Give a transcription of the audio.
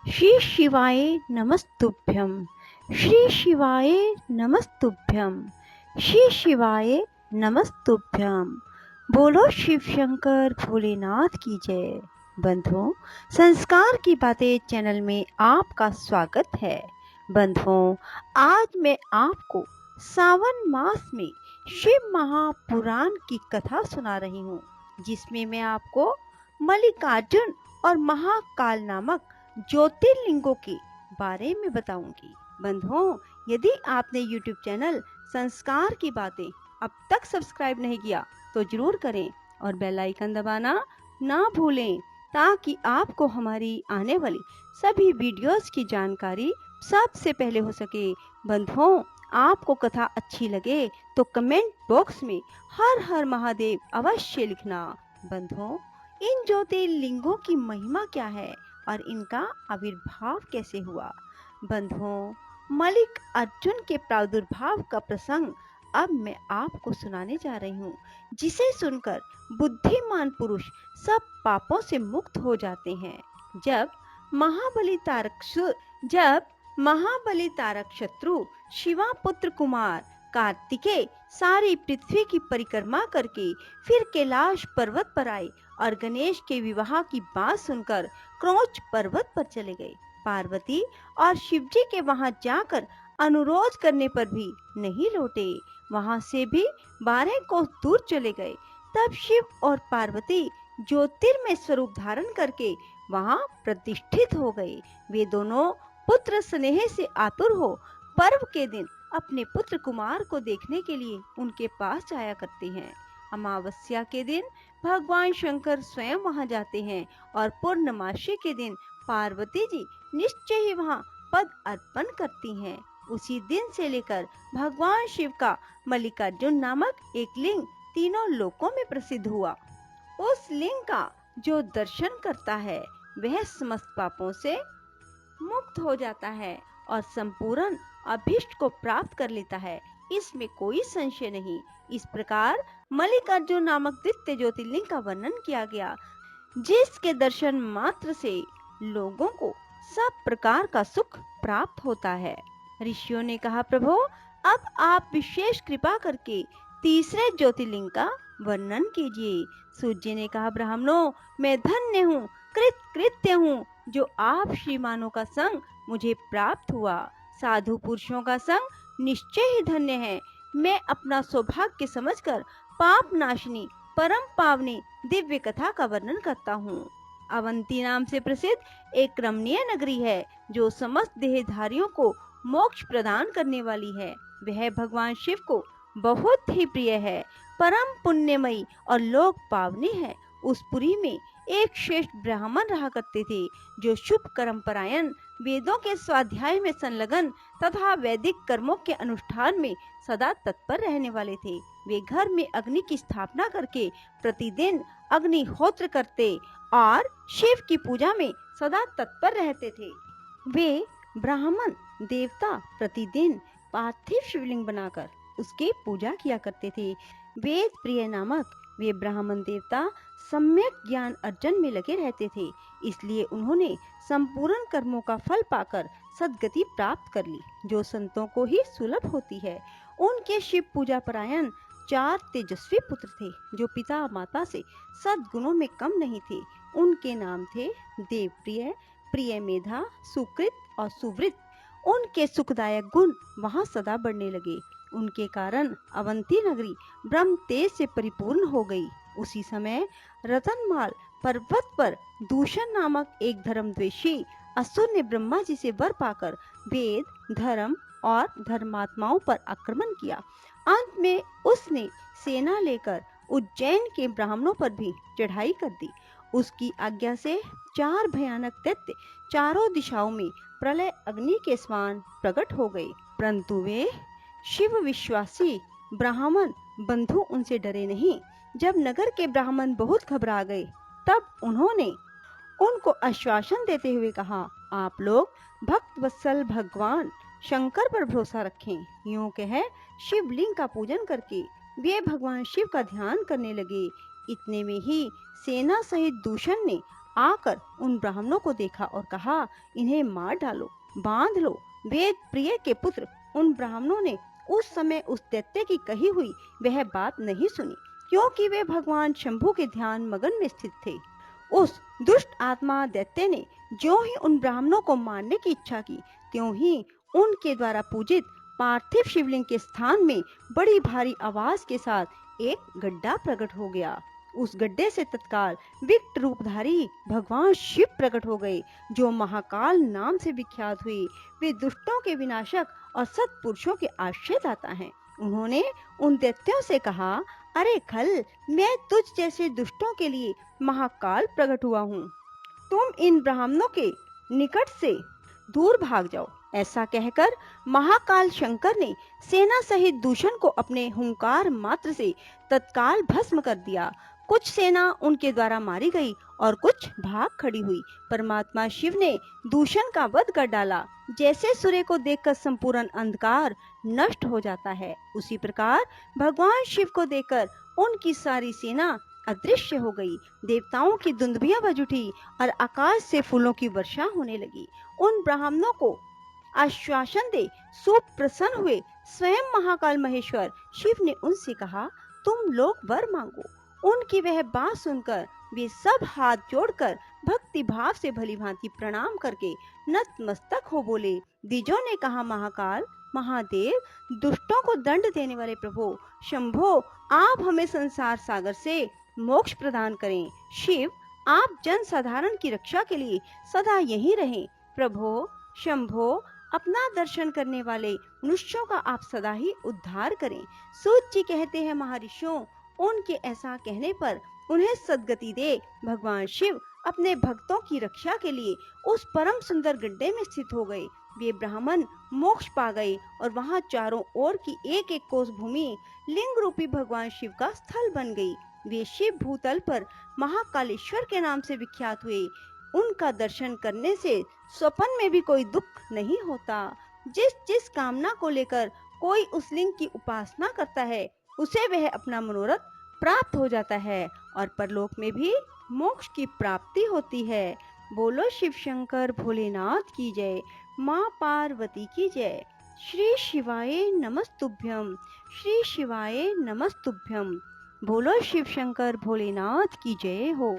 श्री शिवाय नमस्तुभ्यं। श्री शिवाय नमस्तुभ्यं। श्री शिवाय नमस्तुभ्यं। बोलो शिव शंकर भोलेनाथ की जय। बंधुओं, संस्कार की बातें चैनल में आपका स्वागत है। बंधुओं, आज मैं आपको सावन मास में शिव महापुराण की कथा सुना रही हूँ, जिसमें मैं आपको मल्लिकार्जुन और महाकाल नामक ज्योतिर्लिंगों के बारे में बताऊंगी। बंधुओं, यदि आपने YouTube चैनल संस्कार की बातें अब तक सब्सक्राइब नहीं किया तो जरूर करें और बेल आइकन दबाना ना भूलें, ताकि आपको हमारी आने वाली सभी वीडियोस की जानकारी सबसे पहले हो सके। बंधुओं, आपको कथा अच्छी लगे तो कमेंट बॉक्स में हर हर महादेव अवश्य लिखना। बंधुओं, इन ज्योतिर्लिंगों की महिमा क्या है और इनका आविर्भाव कैसे हुआ? बंधुओं, मलिक अर्जुन के प्रादुर्भाव का प्रसंग अब मैं आपको सुनाने जा रही हूँ, जिसे सुनकर बुद्धिमान पुरुष सब पापों से मुक्त हो जाते हैं। जब महाबली तारक शत्रु शिवापुत्र कुमार कार्तिकेय सारी पृथ्वी की परिक्रमा करके फिर कैलाश पर्वत पर आए और गणेश के विवाह की बात सुनकर क्रोच पर्वत पर चले गए। पार्वती और शिवजी के वहां जाकर अनुरोध करने पर भी नहीं लौटे। वहां से भी 12 कोस दूर चले गए। तब शिव और पार्वती ज्योतिर्मय स्वरूप धारण करके वहां प्रतिष्ठित हो गए। वे दोनों पुत्र स्नेह से आतुर हो पर्व के दिन अपने पुत्र कुमार को देखने के लिए उनके पास जाया करते हैं। अमावस्या के दिन भगवान शंकर स्वयं वहां जाते हैं और पूर्णमासी के दिन पार्वती जी निश्चय ही वहां पद अर्पण करती हैं। उसी दिन से लेकर भगवान शिव का मल्लिकार्जुन नामक एक लिंग तीनों लोकों में प्रसिद्ध हुआ। उस लिंग का जो दर्शन करता है वह समस्त पापों से मुक्त हो जाता है और संपूर्ण अभीष्ट को प्राप्त कर लेता है, इसमें कोई संशय नहीं। इस प्रकार मल्लिकार्जुन नामक द्वितीय ज्योतिर्लिंग का वर्णन किया गया, जिसके दर्शन मात्र से लोगों को सब प्रकार का सुख प्राप्त होता है। ऋषियों ने कहा, प्रभु अब आप विशेष कृपा करके तीसरे ज्योतिर्लिंग का वर्णन कीजिए। सूर्य ने कहा, ब्राह्मणों मैं धन्य हूँ, कृत्य हूँ, जो आप श्रीमानों का संग मुझे प्राप्त हुआ। साधु पुरुषों का संग निश्चय ही धन्य है। मैं अपना सौभाग्य समझकर पाप नाशनी परम पावनी दिव्य कथा का वर्णन करता हूँ। अवंती नाम से प्रसिद्ध एक रमणीय नगरी है, जो समस्त देहधारियों को मोक्ष प्रदान करने वाली है। वह भगवान शिव को बहुत ही प्रिय है, परम पुण्यमयी और लोक पावनी है। उस पुरी में एक श्रेष्ठ ब्राह्मण रहा करते थे, जो शुभ कर्म परायण, वेदों के स्वाध्याय में संलग्न तथा वैदिक कर्मों के अनुष्ठान में सदा तत्पर रहने वाले थे। वे घर में अग्नि की स्थापना करके प्रतिदिन अग्निहोत्र करते और शिव की पूजा में सदा तत्पर रहते थे। वे ब्राह्मण देवता प्रतिदिन पार्थिव शिवलिंग बनाकर उसकी पूजा किया करते थे। वेद प्रिय नामक वे ब्राह्मण देवता सम्यक ज्ञान अर्जन में लगे रहते थे, इसलिए उन्होंने संपूर्ण कर्मों का फल पाकर सद्गति प्राप्त कर ली, जो संतों को ही सुलभ होती है। उनके शिव पूजा परायण 4 तेजस्वी पुत्र थे, जो पिता माता से सद्गुणों में कम नहीं थे। उनके नाम थे देवप्रिय, प्रिय मेधा, सुकृत और सुवृत। उनके सुखदायक गुण वहां सदा बढ़ने लगे। उनके कारण अवंती नगरी ब्रह्म तेज से परिपूर्ण हो गई। उसी समय रतनमाल पर्वत पर दूषण नामक एक धर्मद्वेषी असुर ने ब्रह्मा जी से वर पाकर वेद, धर्म और धर्मात्माओं पर आक्रमण किया। अंत में उसने सेना लेकर उज्जैन के ब्राह्मणों पर भी चढ़ाई कर दी। उसकी आज्ञा से 4 भयानक दैत्य चारों दिशाओं में प्रलय अग्नि के समान प्रकट हो गए, परंतु वे शिव विश्वासी ब्राह्मण बंधु उनसे डरे नहीं। जब नगर के ब्राह्मण बहुत घबरा गए, तब उन्होंने उनको आश्वासन देते हुए कहा, आप लोग भक्त वत्सल भगवान शंकर पर भरोसा रखें। यूं कह शिवलिंग का पूजन करके वे भगवान शिव का ध्यान करने लगे। इतने में ही सेना सहित दूषण ने आकर उन ब्राह्मणों को देखा और कहा, इन्हें मार डालो, बांध लो। वेद प्रिय के पुत्र उन ब्राह्मणों ने उस समय उस दैत्य की कही हुई वह बात नहीं सुनी, क्योंकि वे भगवान शंभु के ध्यान मगन में स्थित थे। उस दुष्ट आत्मा दैत्य ने जो ही उन ब्राह्मणों को मारने की इच्छा की, त्यों ही उनके द्वारा पूजित पार्थिव शिवलिंग के स्थान में बड़ी भारी आवाज के साथ एक गड्ढा प्रकट हो गया। उस गड्ढे से तत्काल विकट रूपधारी भगवान शिव प्रकट हो गए, जो महाकाल नाम से विख्यात हुए। वे दुष्टों के विनाशक और सत्पुरुषों के आश्रयदाता हैं। उन्होंने उन दैत्यों से कहा, अरे खल, मैं तुझ जैसे दुष्टों के लिए महाकाल प्रकट हुआ हूँ। तुम इन ब्राह्मणों के निकट से दूर भाग जाओ। ऐसा कहकर महाकाल शंकर ने सेना सहित दूषण को अपने हुंकार मात्र से तत्काल भस्म कर दिया। कुछ सेना उनके द्वारा मारी गई और कुछ भाग खड़ी हुई। परमात्मा शिव ने दूषण का वध कर डाला। जैसे सूर्य को देखकर संपूर्ण अंधकार नष्ट हो जाता है, उसी प्रकार भगवान शिव को देखकर उनकी सारी सेना अदृश्य हो गई। देवताओं की दुंदुभियां बज उठी और आकाश से फूलों की वर्षा होने लगी। उन ब्राह्मणों को आश्वासन दे सुप्रसन्न हुए स्वयं महाकाल महेश्वर शिव ने उनसे कहा, तुम लोग वर मांगो। उनकी वह बात सुनकर वे सब हाथ जोड़कर भक्ति भाव से भली भांति प्रणाम करके नतमस्तक हो बोले। द्विजों ने कहा, महाकाल महादेव, दुष्टों को दंड देने वाले प्रभु शंभो, आप हमें संसार सागर से मोक्ष प्रदान करें। शिव, आप जन साधारण की रक्षा के लिए सदा यहीं रहें। प्रभो शंभो, अपना दर्शन करने वाले मनुष्यों का आप सदा ही उद्धार करें। सूत जी कहते हैं, महर्षियों, उनके ऐसा कहने पर उन्हें सद्गति दे भगवान शिव अपने भक्तों की रक्षा के लिए उस परम सुंदर गड्ढे में स्थित हो गए। वे ब्राह्मण मोक्ष पा गए और वहां चारों ओर की एक एक कोस भूमि लिंग रूपी भगवान शिव का स्थल बन गई। वे शिव भूतल पर महाकालेश्वर के नाम से विख्यात हुए। उनका दर्शन करने से स्वप्न में भी कोई दुख नहीं होता। जिस जिस कामना को लेकर कोई उस लिंग की उपासना करता है, उसे वह अपना मनोरथ प्राप्त हो जाता है और परलोक में भी मोक्ष की प्राप्ति होती है। बोलो शिव शंकर भोलेनाथ की जय, माँ पार्वती की जय। श्री शिवाय नमस्तुभ्यम, श्री शिवाय नमस्तुभ्यम। बोलो शिव शंकर भोलेनाथ की जय हो।